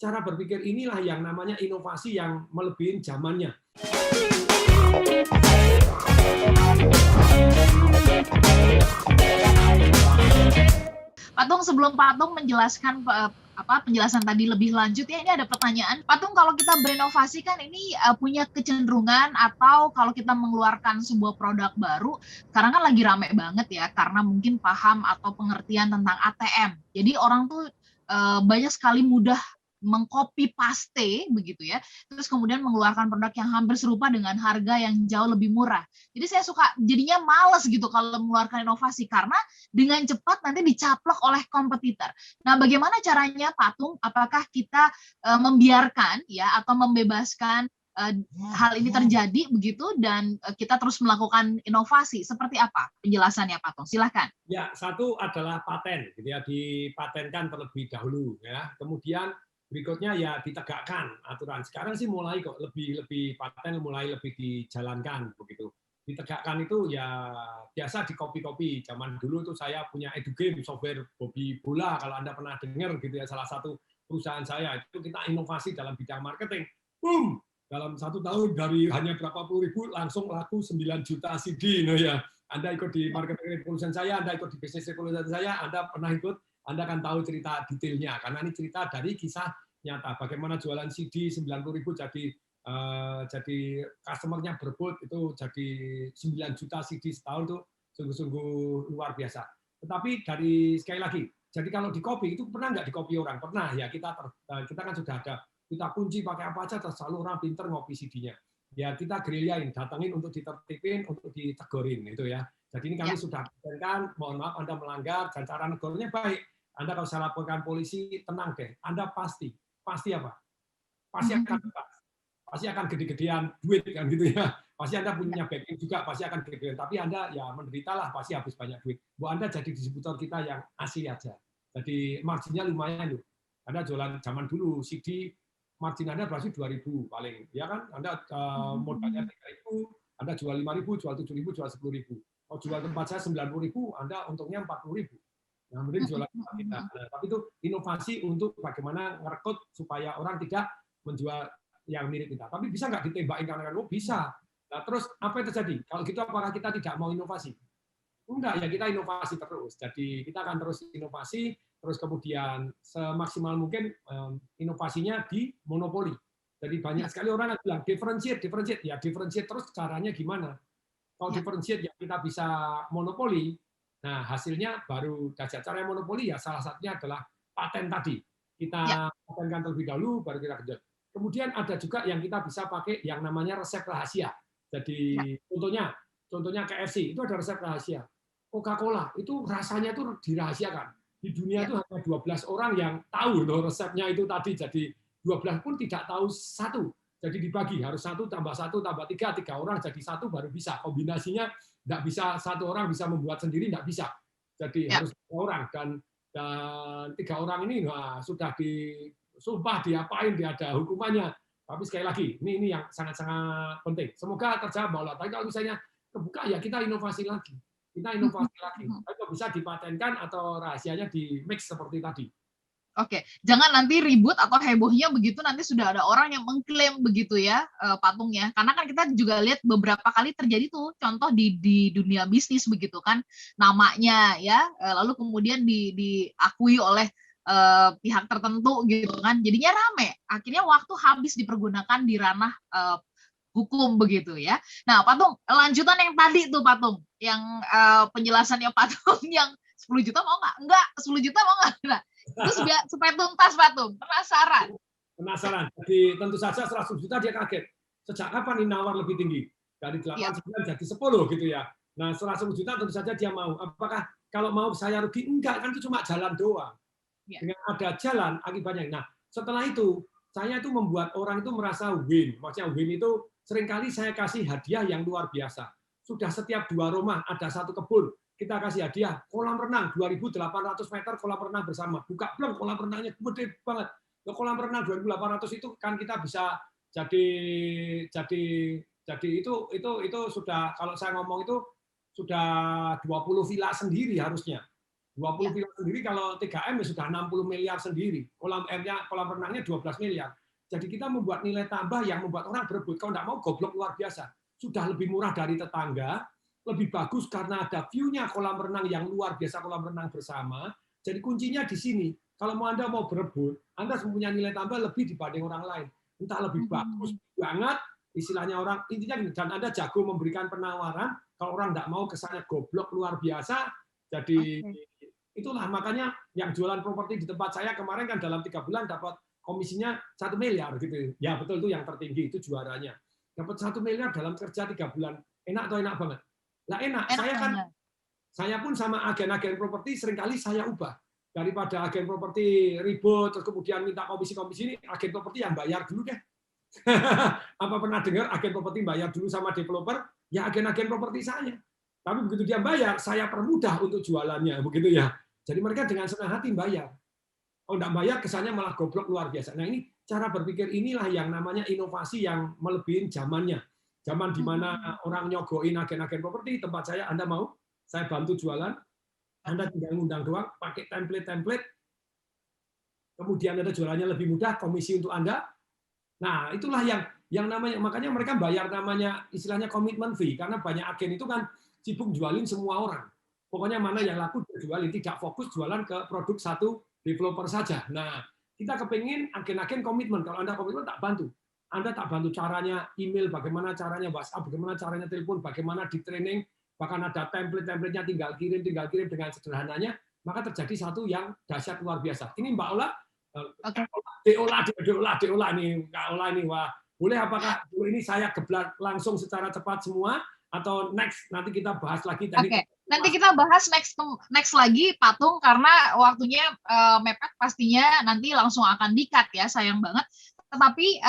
cara berpikir inilah yang namanya inovasi yang melebihi zamannya. Patung, sebelum Patung menjelaskan penjelasan tadi lebih lanjut ya, ini ada pertanyaan. Patung, kalau kita berinovasi kan ini punya kecenderungan, atau kalau kita mengeluarkan sebuah produk baru, sekarang kan lagi rame banget ya, karena mungkin paham atau pengertian tentang ATM. Jadi orang tuh banyak sekali mudah mengcopy paste begitu ya, terus kemudian mengeluarkan produk yang hampir serupa dengan harga yang jauh lebih murah. Jadi saya suka jadinya males gitu kalau mengeluarkan inovasi, karena dengan cepat nanti dicaplok oleh kompetitor. Nah, bagaimana caranya Patung? Apakah kita membiarkan ya, atau membebaskan hal ini terjadi begitu, dan kita terus melakukan inovasi? Seperti apa penjelasannya Patung? Silahkan. Ya, satu adalah paten, gitu ya, dipatenkan terlebih dahulu, ya. Kemudian berikutnya ya ditegakkan aturan. Sekarang sih mulai kok lebih paten mulai lebih dijalankan begitu. Ditegakkan itu ya biasa di copy-copy. Zaman dulu tuh saya punya EduGame, software Bobby Bola, kalau Anda pernah dengar gitu ya, salah satu perusahaan saya itu kita inovasi dalam bidang marketing. Boom, dalam 1 tahun dari hanya berapa puluh ribu langsung laku 9 juta CD, no ya. Anda ikut di marketing revolution saya, Anda ikut di bisnis revolution saya, Anda pernah ikut, Anda akan tahu cerita detailnya, karena ini cerita dari kisah nyata. Bagaimana jualan CD 90.000 jadi customer-nya berebut, itu jadi 9 juta CD setahun, itu sungguh-sungguh luar biasa. Tetapi dari sekali lagi, jadi kalau di copy itu pernah nggak di copy orang? Pernah ya, kita kan sudah ada, kita kunci pakai apa aja, selalu orang pinter ngopi CD-nya. Ya kita gerilyain, datangin untuk ditertipin, untuk ditegurin itu ya. Jadi ini kami sudah patenkan, mohon maaf Anda melanggar, dan cara negornya baik. Anda kalau saya laporkan polisi, tenang deh. Anda pasti apa? Pasti akan gede-gedean duit kan gitu ya. Pasti Anda punya backing juga, pasti akan gede-gedean. Tapi Anda ya menderita lah, pasti habis banyak duit. Bu Anda jadi distributor kita yang asli aja. Jadi marginnya lumayan loh. Anda jualan zaman dulu CD, margin Anda berarti 2.000 paling, ya kan? Anda modalnya 3.000, Anda jual 5.000, jual 7.000, jual 10.000. Kalau jual tempat saya 90.000, Anda untungnya 40.000. Nah, mending jualan tempat kita. Nah, tapi itu inovasi untuk bagaimana ngerekrut supaya orang tidak menjual yang mirip kita. Tapi bisa nggak ditembakin kanan-kanan? Oh, bisa. Nah, terus apa yang terjadi? Kalau gitu apakah kita tidak mau inovasi? Enggak, ya kita inovasi terus. Jadi kita akan terus inovasi, terus kemudian semaksimal mungkin inovasinya di monopoli. Jadi banyak sekali orang yang bilang differentiate. Ya differentiate terus caranya gimana? Kalau differentiate ya kita bisa monopoli. Nah hasilnya baru dahsyat. Cara monopoli ya salah satunya adalah paten tadi. Kita patenkan terlebih dahulu, baru kita kerja. Kemudian ada juga yang kita bisa pakai yang namanya resep rahasia. Jadi contohnya KFC itu ada resep rahasia. Coca-Cola itu rasanya itu dirahasiakan. Di dunia itu hanya 12 orang yang tahu loh resepnya itu tadi. Jadi 12 pun tidak tahu satu. Jadi dibagi, harus 1 tambah 1 tambah 3, 3 orang jadi 1 baru bisa. Kombinasinya nggak bisa 1 orang bisa membuat sendiri, nggak bisa. Jadi harus 3 orang. Dan 3 orang ini sudah disumpah, diapain, dia ada hukumannya. Tapi sekali lagi, ini yang sangat-sangat penting. Semoga terjawab, bahwa tapi kalau misalnya kebuka, ya kita inovasi lagi. Tapi bisa dipatenkan atau rahasianya di mix seperti tadi. Oke, jangan nanti ribut atau hebohnya begitu nanti sudah ada orang yang mengklaim begitu ya, patungnya. Karena kan kita juga lihat beberapa kali terjadi tuh contoh di dunia bisnis begitu kan, namanya ya, lalu kemudian diakui oleh pihak tertentu gitu kan, jadinya rame. Akhirnya waktu habis dipergunakan di ranah hukum begitu ya. Nah, Patung, lanjutan yang tadi tuh Patung, yang penjelasannya Patung yang 10 juta mau nggak? Enggak, 10 juta mau nggak? Nah, terus supaya tuntas Patung, penasaran. Jadi tentu saja 100 juta dia kaget. Sejak kapan ini nawar lebih tinggi? Dari 8, 9 jadi 10 gitu ya. Nah 100 juta tentu saja dia mau. Apakah kalau mau saya rugi? Enggak, kan itu cuma jalan doang. Dengan ada jalan akibatnya. Nah setelah itu saya itu membuat orang itu merasa win. Maksudnya win itu seringkali saya kasih hadiah yang luar biasa. Sudah setiap 2 rumah ada 1 kebun, kita kasih hadiah kolam renang 2.800 meter kolam renang bersama. Buka blok kolam renangnya gede banget. Kolam renang 2.800 itu kan kita bisa jadi itu sudah, kalau saya ngomong itu sudah 20 villa sendiri harusnya. 20 villa sendiri kalau 3M ya sudah 60 miliar sendiri. Kolam airnya, kolam renangnya 12 miliar. Jadi kita membuat nilai tambah yang membuat orang berebut. Kalau nggak mau goblok luar biasa. Sudah lebih murah dari tetangga, lebih bagus karena ada view-nya kolam renang yang luar biasa, kolam renang bersama. Jadi kuncinya di sini. Kalau Anda mau berebut, Anda mempunyai nilai tambah lebih dibanding orang lain. Entah lebih bagus banget, istilahnya orang, intinya dan Anda jago memberikan penawaran, kalau orang nggak mau kesannya goblok luar biasa, jadi itulah makanya yang jualan properti di tempat saya kemarin kan dalam 3 bulan dapat komisinya 1 miliar gitu. Ya betul, itu yang tertinggi, itu juaranya. Dapat 1 miliar dalam kerja 3 bulan. Enak atau enak banget? Lah enak. Saya pun sama agen-agen properti seringkali saya ubah. Daripada agen properti ribut, terus kemudian minta komisi-komisi ini, agen properti yang bayar dulu deh. Apa pernah dengar agen properti bayar dulu sama developer? Ya agen-agen properti saya. Tapi begitu dia bayar, saya permudah untuk jualannya, begitu ya. Jadi mereka dengan senang hati bayar. Kalau nggak bayar, kesannya malah goblok luar biasa. Nah ini cara berpikir inilah yang namanya inovasi yang melebihi zamannya. Zaman di mana orang nyogoin agen-agen properti, tempat saya, Anda mau? Saya bantu jualan, Anda tinggal ngundang doang, pakai template-template, kemudian Anda jualannya lebih mudah, komisi untuk Anda. Nah, itulah yang namanya, makanya mereka bayar namanya istilahnya komitmen fee, karena banyak agen itu kan sibuk jualin semua orang. Pokoknya mana yang laku dia jualin, tidak fokus jualan ke produk satu developer saja. Nah, kita kepingin agen-agen komitmen. Kalau Anda komitmen, tak bantu. Anda tak bantu caranya email, bagaimana caranya WhatsApp, bagaimana caranya telepon, bagaimana di training, bahkan ada template-templatenya tinggal kirim dengan sederhananya, maka terjadi satu yang dahsyat luar biasa. Ini Mbak Ola, diolah nih, Kak Ola ini, wah, boleh apakah ini saya geblak langsung secara cepat semua, atau next nanti kita bahas lagi tadi. Nanti kita bahas next lagi Patung karena waktunya mepet pastinya nanti langsung akan di-cut ya, sayang banget. Tetapi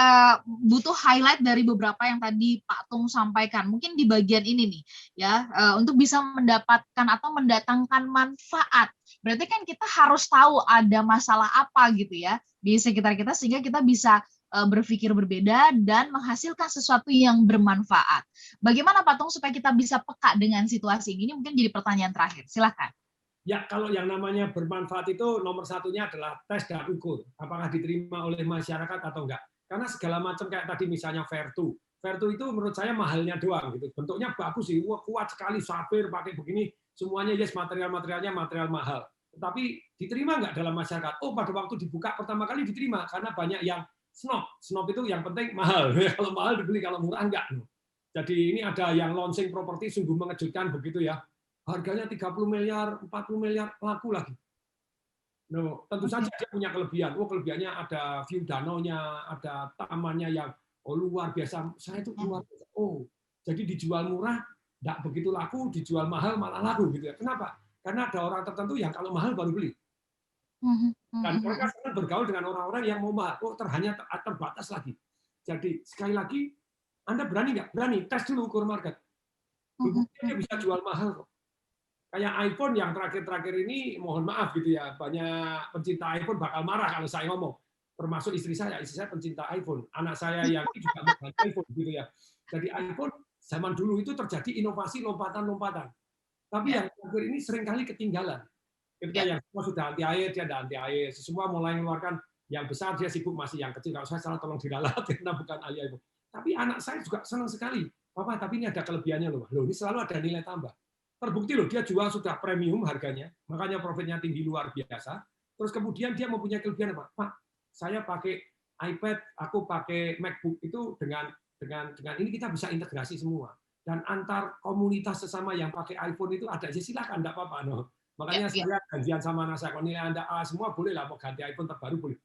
butuh highlight dari beberapa yang tadi Pak Tung sampaikan. Mungkin di bagian ini nih ya, untuk bisa mendapatkan atau mendatangkan manfaat. Berarti kan kita harus tahu ada masalah apa gitu ya di sekitar kita sehingga kita bisa berpikir berbeda dan menghasilkan sesuatu yang bermanfaat. Bagaimana Pak Tung supaya kita bisa peka dengan situasi ini? Mungkin jadi pertanyaan terakhir. Silakan. Ya, kalau yang namanya bermanfaat itu nomor satunya adalah tes dan ukur. Apakah diterima oleh masyarakat atau enggak. Karena segala macam kayak tadi misalnya Vertu. Vertu itu menurut saya mahalnya doang. Gitu. Bentuknya bagus sih, kuat sekali, sapir, pakai begini. Semuanya yes, material-materialnya material mahal. Tetapi diterima enggak dalam masyarakat? Oh, pada waktu dibuka pertama kali diterima. Karena banyak yang snob. Snob itu yang penting mahal. Kalau mahal dibeli, kalau murah enggak. Jadi ini ada yang launching properti sungguh mengejutkan begitu ya. Harganya 30 miliar, 40 miliar, laku lagi. No, tentu saja dia punya kelebihan. Oh, kelebihannya ada view danaunya, ada tamannya yang luar biasa. Saya itu luar biasa. Oh, jadi dijual murah, tidak begitu laku, dijual mahal malah laku gitu ya. Kenapa? Karena ada orang tertentu yang kalau mahal baru beli. Dan mereka senang bergaul dengan orang-orang yang mau mahal. Oh, hanya terbatas lagi. Jadi sekali lagi, Anda berani nggak? Berani. Tes dulu ukur market. Dia bisa jual mahal kok. Kayak iPhone yang terakhir-terakhir ini, mohon maaf gitu ya, banyak pencinta iPhone bakal marah kalau saya ngomong. Termasuk istri saya pencinta iPhone. Anak saya yang juga mau iPhone gitu ya. Jadi iPhone zaman dulu itu terjadi inovasi lompatan-lompatan. Tapi yang terakhir ini seringkali ketinggalan. Ketika yang semua sudah anti air, dia ada anti air. Semua mulai mengeluarkan yang besar, dia sibuk masih yang kecil. Kalau saya salah tolong diralat karena bukan ahli iPhone. Tapi anak saya juga senang sekali. Papa, tapi ini ada kelebihannya loh. Loh, ini selalu ada nilai tambah. Terbukti loh, dia jual sudah premium harganya, makanya profitnya tinggi luar biasa. Terus kemudian dia mempunyai kelebihan apa? Pak, saya pakai iPad, aku pakai MacBook itu dengan ini kita bisa integrasi semua. Dan antar komunitas sesama yang pakai iPhone itu ada aja, silakan, enggak apa-apa. No. Makanya saya janjian sama anak saya, kalau nilai Anda A semua boleh lah, mau ganti iPhone terbaru boleh.